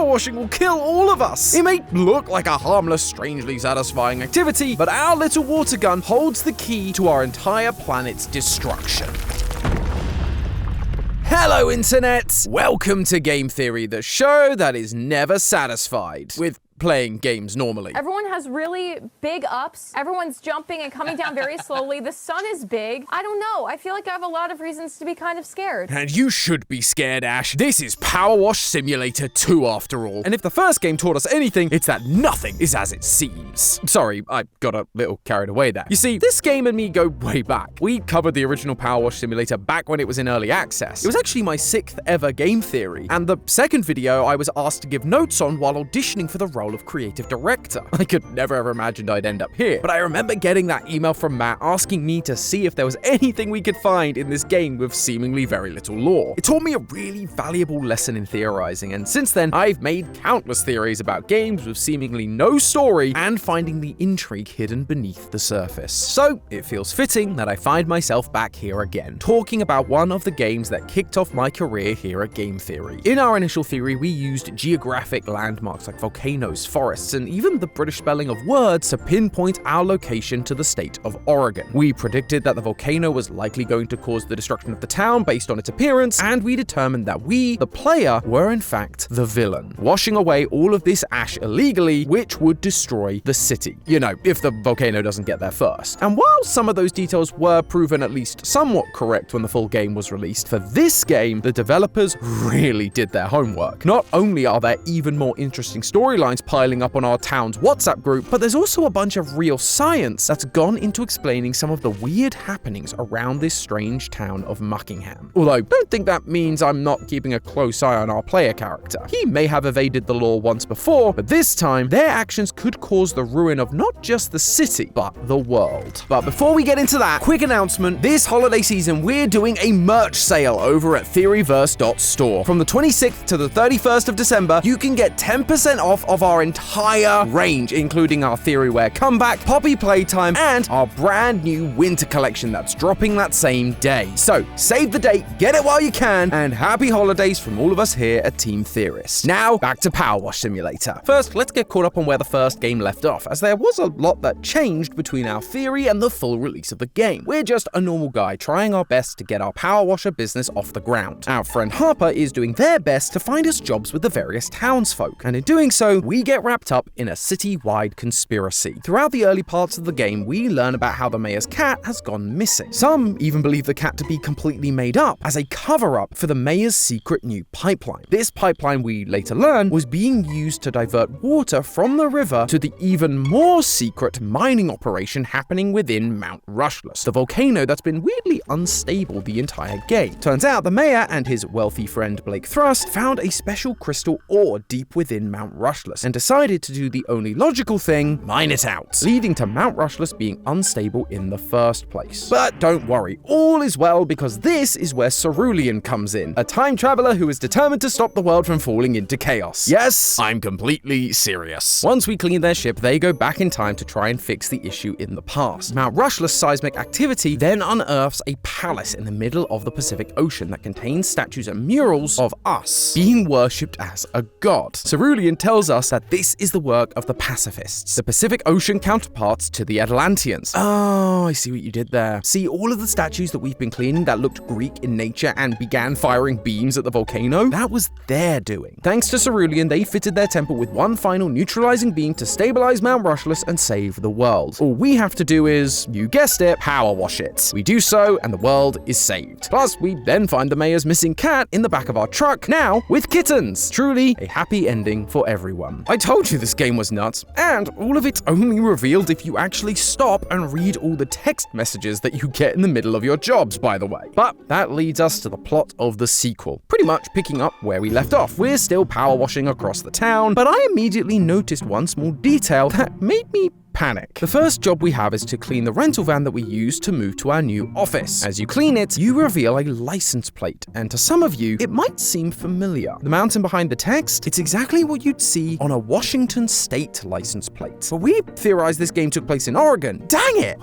power washing will kill all of us. It may look like a harmless, strangely satisfying activity, but our little water gun holds the key to our entire planet's destruction. Hello, Internet! Welcome to Game Theory, the show that is never satisfied with playing games normally. Everyone has really big ups. Everyone's jumping and coming down very slowly. The sun is big. I don't know. I feel like I have a lot of reasons to be kind of scared. And you should be scared, Ash. This is PowerWash Simulator 2 after all. And if the first game taught us anything, it's that nothing is as it seems. Sorry, I got a little carried away there. You see, this game and me go way back. We covered the original PowerWash Simulator back when it was in early access. It was actually my 6th ever game theory, and the second video I was asked to give notes on while auditioning for the role of creative director. I could never have imagined I'd end up here, but I remember getting that email from Matt asking me to see if there was anything we could find in this game with seemingly very little lore. It taught me a really valuable lesson in theorizing, and since then I've made countless theories about games with seemingly no story and finding the intrigue hidden beneath the surface. So it feels fitting that I find myself back here again, talking about one of the games that kicked off my career here at Game Theory. In our initial theory, we used geographic landmarks like volcanoes, forests, and even the British spelling of words to pinpoint our location to the state of Oregon. We predicted that the volcano was likely going to cause the destruction of the town based on its appearance, and we determined that we, the player, were in fact the villain, washing away all of this ash illegally, which would destroy the city. You know, if the volcano doesn't get there first. And while some of those details were proven at least somewhat correct when the full game was released, for this game, the developers really did their homework. Not only are there even more interesting storylines piling up on our town's WhatsApp group, but there's also a bunch of real science that's gone into explaining some of the weird happenings around this strange town of Muckingham. Although, don't think that means I'm not keeping a close eye on our player character. He may have evaded the law once before, but this time, their actions could cause the ruin of not just the city, but the world. But before we get into that, quick announcement, this holiday season we're doing a merch sale over at Theoryverse.store. From the 26th to the 31st of December, you can get 10% off of our entire range, including our Theoryware Comeback, Poppy Playtime, and our brand new winter collection that's dropping that same day. So, save the date, get it while you can, and happy holidays from all of us here at Team Theorist. Now, back to PowerWash Simulator. First, let's get caught up on where the first game left off, as there was a lot that changed between our theory and the full release of the game. We're just a normal guy trying our best to get our power washer business off the ground. Our friend Harper is doing their best to find us jobs with the various townsfolk, and in doing so, we get wrapped up in a city-wide conspiracy. Throughout the early parts of the game, we learn about how the mayor's cat has gone missing. Some even believe the cat to be completely made up as a cover-up for the mayor's secret new pipeline. This pipeline, we later learn, was being used to divert water from the river to the even more secret mining operation happening within Mount Rushless, the volcano that's been weirdly unstable the entire game. Turns out the mayor and his wealthy friend Blake Thrust found a special crystal ore deep within Mount Rushless and decided to do the only logical thing, mine it out, leading to Mount Rushless being unstable in the first place. But don't worry, all is well, because this is where Cerulean comes in, a time traveler who is determined to stop the world from falling into chaos. Yes, I'm completely serious. Once we clean their ship, they go back in time to try and fix the issue in the past. Mount Rushless seismic activity then unearths a palace in the middle of the Pacific Ocean that contains statues and murals of us being worshipped as a god. Cerulean tells us that this is the work of the pacifists, the Pacific Ocean counterparts to the Atlanteans. Oh, I see what you did there. See, all of the statues that we've been cleaning that looked Greek in nature and began firing beams at the volcano, that was their doing. Thanks to Cerulean, they fitted their temple with one final neutralizing beam to stabilize Mount Rushless and save the world. All we have to do is, you guessed it, power wash it. We do so, and the world is saved. Plus, we then find the mayor's missing cat in the back of our truck, now with kittens. Truly a happy ending for everyone. I told you this game was nuts, and all of it's only revealed if you actually stop and read all the text messages that you get in the middle of your jobs, by the way. But that leads us to the plot of the sequel, pretty much picking up where we left off. We're still power washing across the town, but I immediately noticed one small detail that made me panic. The first job we have is to clean the rental van that we use to move to our new office. As you clean it, you reveal a license plate, and to some of you, it might seem familiar. The mountain behind the text, it's exactly what you'd see on a Washington state license plate. But we theorized this game took place in Oregon. Dang it!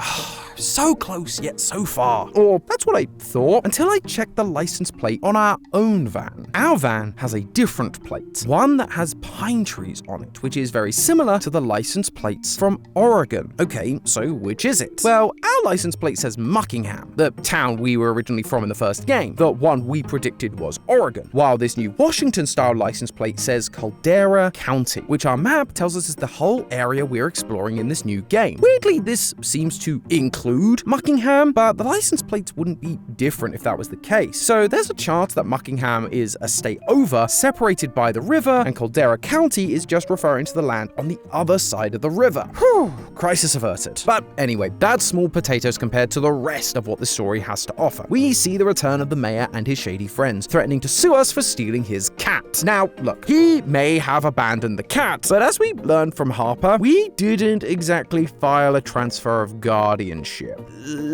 So close, yet so far. Or that's what I thought, until I checked the license plate on our own van. Our van has a different plate, one that has pine trees on it, which is very similar to the license plates from Oregon. Okay, so which is it? Well, our license plate says Muckingham, the town we were originally from in the first game. The one we predicted was Oregon, while this new Washington-style license plate says Caldera County, which our map tells us is the whole area we're exploring in this new game. Weirdly, this seems to include Muckingham, but the license plates wouldn't be different if that was the case. So there's a chance that Muckingham is a state over, separated by the river, and Caldera County is just referring to the land on the other side of the river. Whew, crisis averted. But anyway, that's small potatoes compared to the rest of what the story has to offer. We see the return of the mayor and his shady friends, threatening to sue us for stealing his cat. Now, look, he may have abandoned the cat, but as we learned from Harper, we didn't exactly file a transfer of guardianship.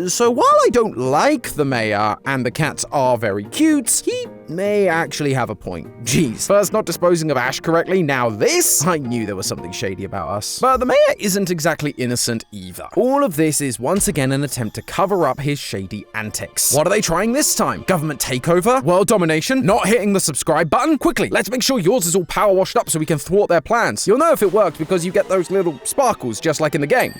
So while I don't like the mayor and the cats are very cute, he may actually have a point. Jeez, first not disposing of Ash correctly, now this? I knew there was something shady about us. But the mayor isn't exactly innocent either. All of this is once again an attempt to cover up his shady antics. What are they trying this time? Government takeover? World domination? Not hitting the subscribe button? Quickly, let's make sure yours is all power washed up so we can thwart their plans. You'll know if it worked because you get those little sparkles just like in the game.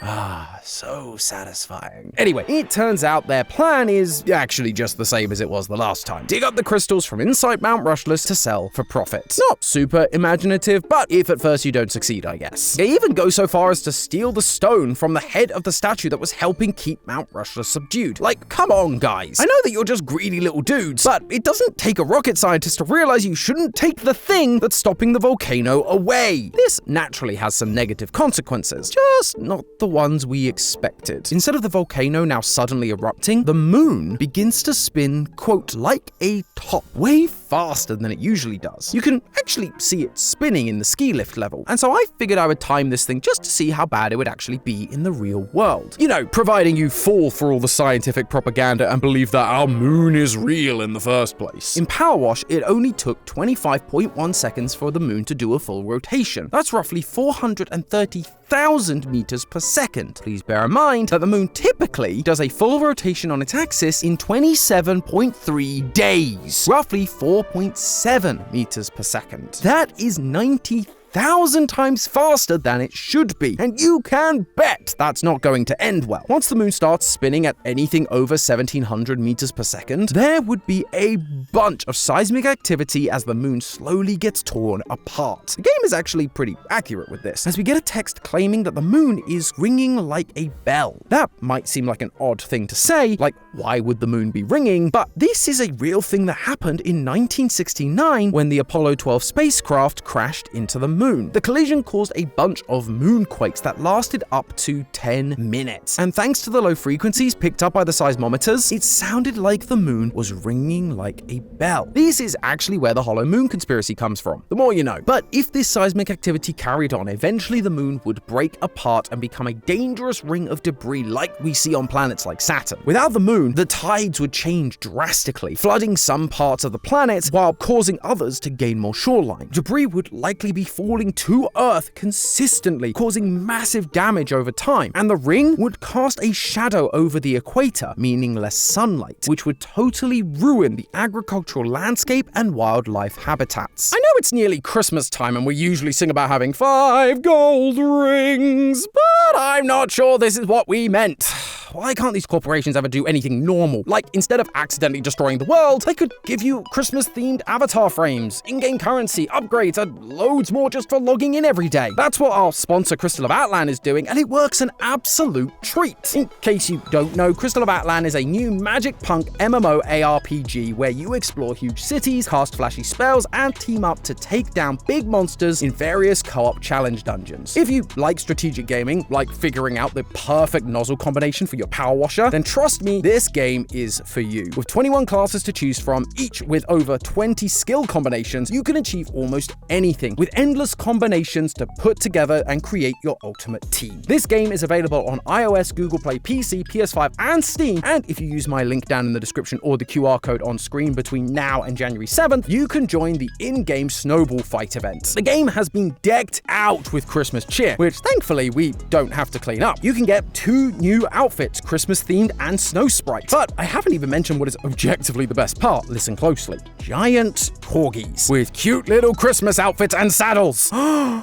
So satisfying. Anyway, it turns out their plan is actually just the same as it was the last time. Dig up the crystals from inside Mount Rushless to sell for profit. Not super imaginative, but if at first you don't succeed, I guess. They even go so far as to steal the stone from the head of the statue that was helping keep Mount Rushless subdued. Like, come on, guys. I know that you're just greedy little dudes, but it doesn't take a rocket scientist to realize you shouldn't take the thing that's stopping the volcano away. This naturally has some negative consequences, just not the ones we expected. Instead of the volcano now suddenly erupting, the moon begins to spin, quote, like a top, way faster than it usually does. You can actually see it spinning in the ski lift level, and so I figured I would time this thing just to see how bad it would actually be in the real world. You know, providing you fall for all the scientific propaganda and believe that our moon is real in the first place. In PowerWash, it only took 25.1 seconds for the moon to do a full rotation. That's roughly 430,000 meters per second. Please bear in mind that the moon typically does a full rotation on its axis in 27.3 days, roughly 4.7 meters per second. That is 90,000 times faster than it should be, and you can bet that's not going to end well. Once the moon starts spinning at anything over 1700 meters per second, there would be a bunch of seismic activity as the moon slowly gets torn apart. The game is actually pretty accurate with this, as we get a text claiming that the moon is ringing like a bell. That might seem like an odd thing to say, like why would the moon be ringing? But this is a real thing that happened in 1969 when the Apollo 12 spacecraft crashed into the moon. The collision caused a bunch of moonquakes that lasted up to 10 minutes. And thanks to the low frequencies picked up by the seismometers, it sounded like the moon was ringing like a bell. This is actually where the hollow moon conspiracy comes from. The more you know. But if this seismic activity carried on, eventually the moon would break apart and become a dangerous ring of debris like we see on planets like Saturn. Without the moon, the tides would change drastically, flooding some parts of the planet while causing others to gain more shoreline. Debris would likely be falling to Earth consistently, causing massive damage over time, and the ring would cast a shadow over the equator, meaning less sunlight, which would totally ruin the agricultural landscape and wildlife habitats. I know it's nearly Christmas time and we usually sing about having 5 gold rings, but I'm not sure this is what we meant. Why can't these corporations ever do anything normal? Like, instead of accidentally destroying the world, they could give you Christmas-themed avatar frames, in-game currency, upgrades, and loads more just for logging in every day. That's what our sponsor Crystal of Atlan is doing, and it works an absolute treat. In case you don't know, Crystal of Atlan is a new magic punk MMO ARPG where you explore huge cities, cast flashy spells, and team up to take down big monsters in various co-op challenge dungeons. If you like strategic gaming, like figuring out the perfect nozzle combination for for your power washer, then trust me, this game is for you. With 21 classes to choose from, each with over 20 skill combinations, you can achieve almost anything with endless combinations to put together and create your ultimate team. This game is available on iOS, Google Play, PC, PS5, and Steam, and if you use my link down in the description or the QR code on screen between now and January 7th, you can join the in-game snowball fight events. The game has been decked out with Christmas cheer, which thankfully we don't have to clean up. You can get 2 new outfits, Christmas themed and snow sprite. But I haven't even mentioned what is objectively the best part. Listen closely. Giant corgis with cute little Christmas outfits and saddles.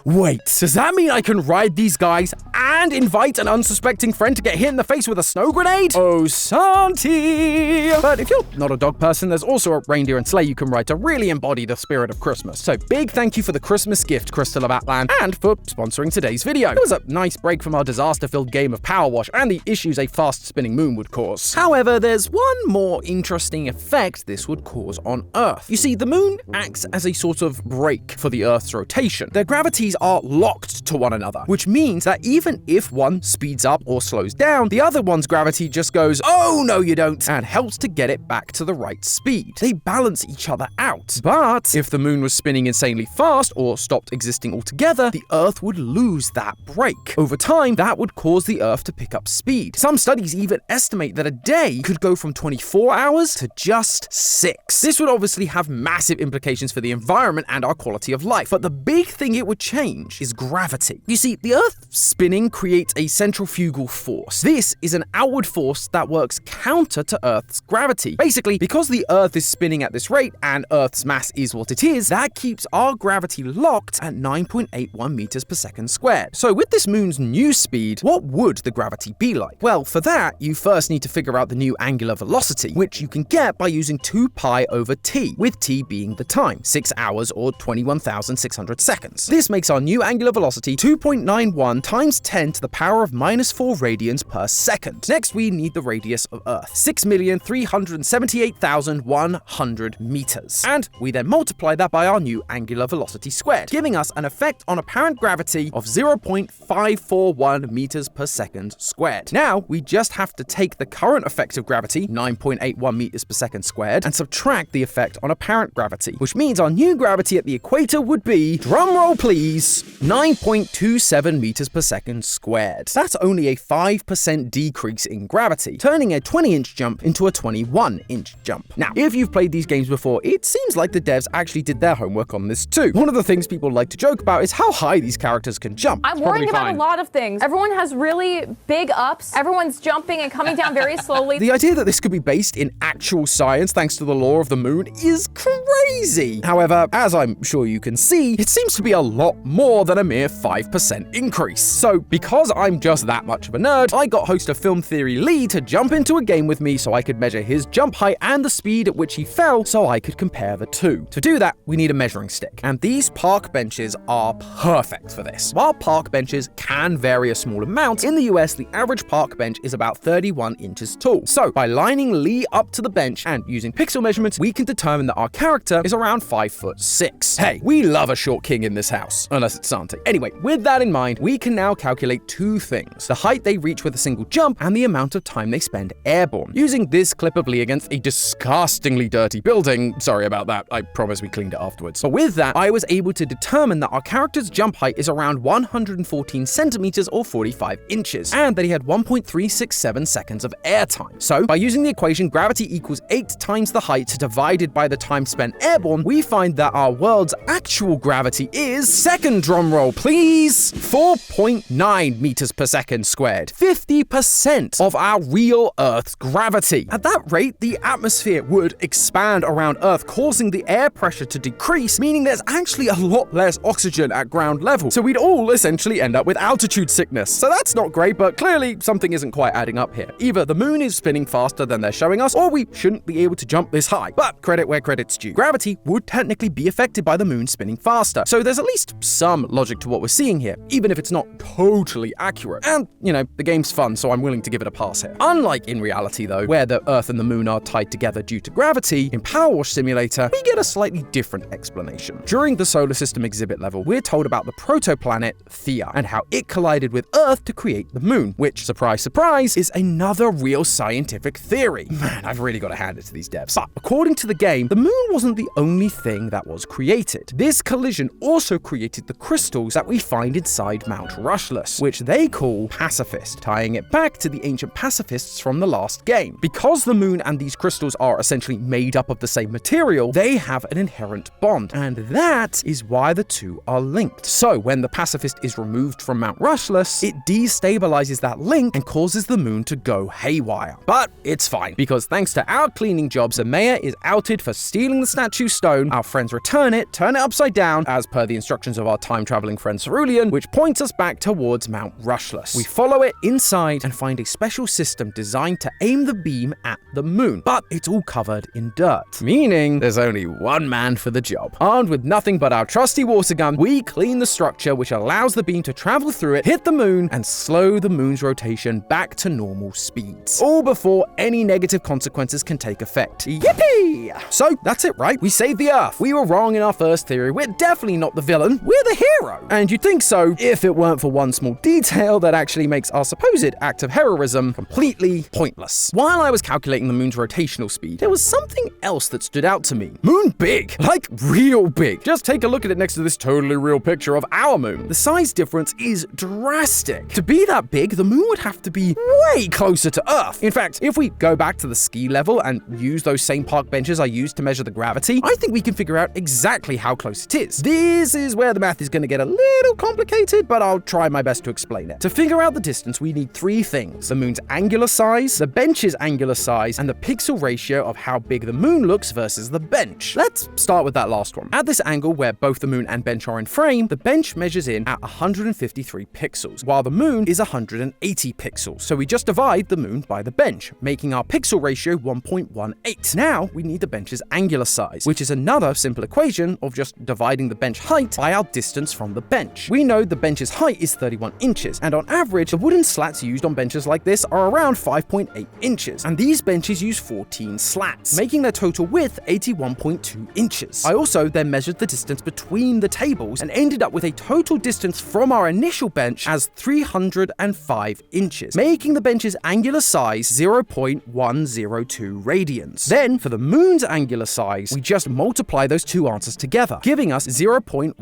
Wait, does that mean I can ride these guys and invite an unsuspecting friend to get hit in the face with a snow grenade? Oh, Santi! But if you're not a dog person, there's also a reindeer and sleigh you can ride to really embody the spirit of Christmas. So big thank you for the Christmas gift, Crystal of Atlan, and for sponsoring today's video. It was a nice break from our disaster-filled game of Power Wash and the issues a fast-spinning moon would cause. However, there's one more interesting effect this would cause on Earth. You see, the moon acts as a sort of brake for the Earth's rotation. Their gravities are locked to one another, which means that even if one speeds up or slows down, the other one's gravity just goes, oh no you don't, and helps to get it back to the right speed. They balance each other out. But if the moon was spinning insanely fast or stopped existing altogether, the Earth would lose that brake. Over time, that would cause the Earth to pick up speed. Some studies even estimate that a day could go from 24 hours to just 6. This would obviously have massive implications for the environment and our quality of life, but the big thing it would change is gravity. You see, the Earth spinning creates a centrifugal force. This is an outward force that works counter to Earth's gravity. Basically, because the Earth is spinning at this rate and Earth's mass is what it is, that keeps our gravity locked at 9.81 meters per second squared. So with this moon's new speed, what would the gravity be like? Well, for that, you first need to figure out the new angular velocity, which you can get by using 2 pi over t, with t being the time, 6 hours or 21,600 seconds. This makes our new angular velocity 2.91 times 10 to the power of -4 radians per second. Next, we need the radius of Earth, 6,378,100 meters. And we then multiply that by our new angular velocity squared, giving us an effect on apparent gravity of 0.541 meters per second squared. Now, we just have to take the current effective gravity, 9.81 meters per second squared, and subtract the effect on apparent gravity, which means our new gravity at the equator would be, drumroll please, 9.27 meters per second squared. That's only a 5% decrease in gravity, turning a 20-inch jump into a 21-inch jump. Now, if you've played these games before, it seems like the devs actually did their homework on this too. One of the things people like to joke about is how high these characters can jump. I'm worrying about a lot of things. Everyone has really big ups. Everyone's jumping and coming down very slowly. The idea that this could be based in actual science thanks to the law of the moon is crazy. However, as I'm sure you can see, it seems to be a lot more than a mere 5% increase. So because I'm just that much of a nerd, I got host of Film Theory Lee to jump into a game with me so I could measure his jump height and the speed at which he fell so I could compare the two. To do that, we need a measuring stick, and these park benches are perfect for this. While park benches can vary a small amount, in the US the average park bench is about 31 inches tall. So by lining Lee up to the bench and using pixel measurements, we can determine that our character is around 5'6". Hey, we love a short king in this house, unless it's Santi. Anyway, with that in mind, we can now calculate 2 things: the height they reach with a single jump and the amount of time they spend airborne. Using this clip of Lee against a disgustingly dirty building, sorry about that, I promise we cleaned it afterwards. But with that, I was able to determine that our character's jump height is around 114 centimeters or 45 inches, and that he had 1.367 seconds of air time. So by using the equation gravity equals 8 times the height divided by the time spent airborne, we find that our world's actual gravity is, second drum roll please, 4.9 meters per second squared, 50% of our real Earth's gravity. At that rate, the atmosphere would expand around Earth, causing the air pressure to decrease, meaning there's actually a lot less oxygen at ground level. So we'd all essentially end up with altitude sickness. So that's not great, but clearly something isn't quite adding up here. Either the moon is spinning faster than they're showing us, or we shouldn't be able to jump this high. But credit where credit's due. Gravity would technically be affected by the moon spinning faster. So there's at least some logic to what we're seeing here, even if it's not totally accurate. And, you know, the game's fun, so I'm willing to give it a pass here. Unlike in reality though, where the Earth and the moon are tied together due to gravity, in PowerWash Simulator, we get a slightly different explanation. During the solar system exhibit level, we're told about the protoplanet Theia and how it collided with Earth to create the moon, which, surprise, surprise, surprise, is another real scientific theory. Man, I've really got to hand it to these devs. But according to the game, the moon wasn't the only thing that was created. This collision also created the crystals that we find inside Mount Rushless, which they call pacifist, tying it back to the ancient pacifists from the last game. Because the moon and these crystals are essentially made up of the same material, they have an inherent bond, and that is why the two are linked. So when the pacifist is removed from Mount Rushless, it destabilizes that link and causes the moon to go haywire. But it's fine, because thanks to our cleaning jobs, the mayor is outed for stealing the statue stone. Our friends return it, turn it upside down, as per the instructions of our time-traveling friend Cerulean, which points us back towards Mount Rushless. We follow it inside and find a special system designed to aim the beam at the moon, but it's all covered in dirt, meaning there's only one man for the job. Armed with nothing but our trusty water gun, we clean the structure, which allows the beam to travel through it, hit the moon, and slow the moon's rotation back to normal speeds, all before any negative consequences can take effect. Yippee! So that's it, right? We saved the Earth. We were wrong in our first theory. We're definitely not the villain. We're the hero. And you'd think so if it weren't for one small detail that actually makes our supposed act of heroism completely pointless. While I was calculating the moon's rotational speed, there was something else that stood out to me. Moon big. Like real big. Just take a look at it next to this totally real picture of our moon. The size difference is drastic. To be that big, the moon would have to be way closer to Earth. In fact, if we go back to the ski level and use those same park benches I used to measure the gravity, I think we can figure out exactly how close it is. This is where the math is going to get a little complicated, but I'll try my best to explain it. To figure out the distance, we need three things: the moon's angular size, the bench's angular size, and the pixel ratio of how big the moon looks versus the bench. Let's start with that last one. At this angle where both the moon and bench are in frame, the bench measures in at 153 pixels, while the moon is 180 pixels. So we just divide the moon by the bench, making our pixel ratio 1.18. Now we need the bench's angular size, which is another simple equation of just dividing the bench height by our distance from the bench. We know the bench's height is 31 inches, and on average, the wooden slats used on benches like this are around 5.8 inches, and these benches use 14 slats, making their total width 81.2 inches. I also then measured the distance between the tables and ended up with a total distance from our initial bench as 305 inches, making the bench's angular size 0.102 radians. Then, for the moon's angular size, we just multiply those two answers together, giving us 0.120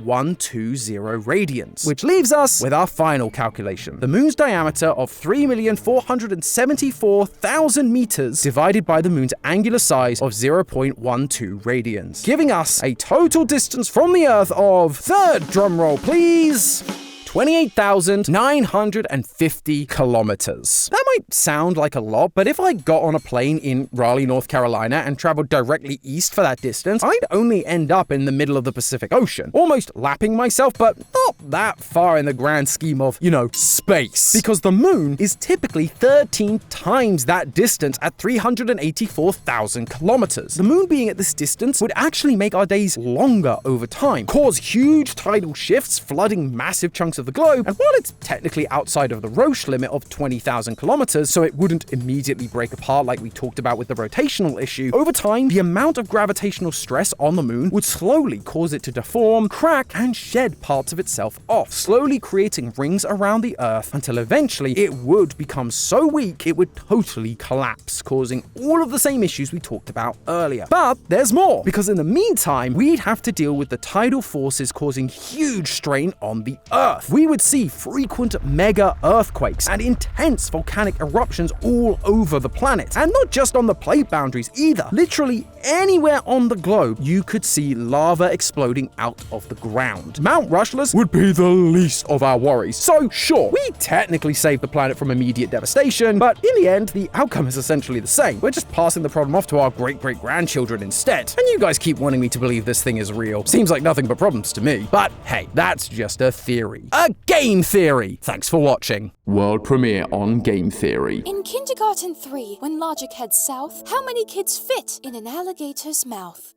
radians, which leaves us with our final calculation. The moon's diameter of 3,474,000 meters divided by the moon's angular size of 0.12 radians, giving us a total distance from the Earth of, third drum roll please, 28,950 kilometers. That might sound like a lot, but if I got on a plane in Raleigh, North Carolina and traveled directly east for that distance, I'd only end up in the middle of the Pacific Ocean, almost lapping myself, but not that far in the grand scheme of, space. Because the moon is typically 13 times that distance at 384,000 kilometers. The moon being at this distance would actually make our days longer over time, cause huge tidal shifts, flooding massive chunks of the globe, and while it's technically outside of the Roche limit of 20,000 kilometers, so it wouldn't immediately break apart like we talked about with the rotational issue, over time, the amount of gravitational stress on the moon would slowly cause it to deform, crack, and shed parts of itself off, slowly creating rings around the Earth until eventually it would become so weak it would totally collapse, causing all of the same issues we talked about earlier. But there's more, because in the meantime, we'd have to deal with the tidal forces causing huge strain on the Earth. We would see frequent mega earthquakes and intense volcanic eruptions all over the planet. And not just on the plate boundaries either. Literally anywhere on the globe, you could see lava exploding out of the ground. Mount Rushless would be the least of our worries. So sure, we technically saved the planet from immediate devastation, but in the end, the outcome is essentially the same. We're just passing the problem off to our great-great-grandchildren instead. And you guys keep wanting me to believe this thing is real. Seems like nothing but problems to me. But hey, that's just a theory. A game theory! Thanks for watching. World premiere on Game Theory. In Kindergarten 3, when logic heads south, how many kids fit in an alligator's mouth?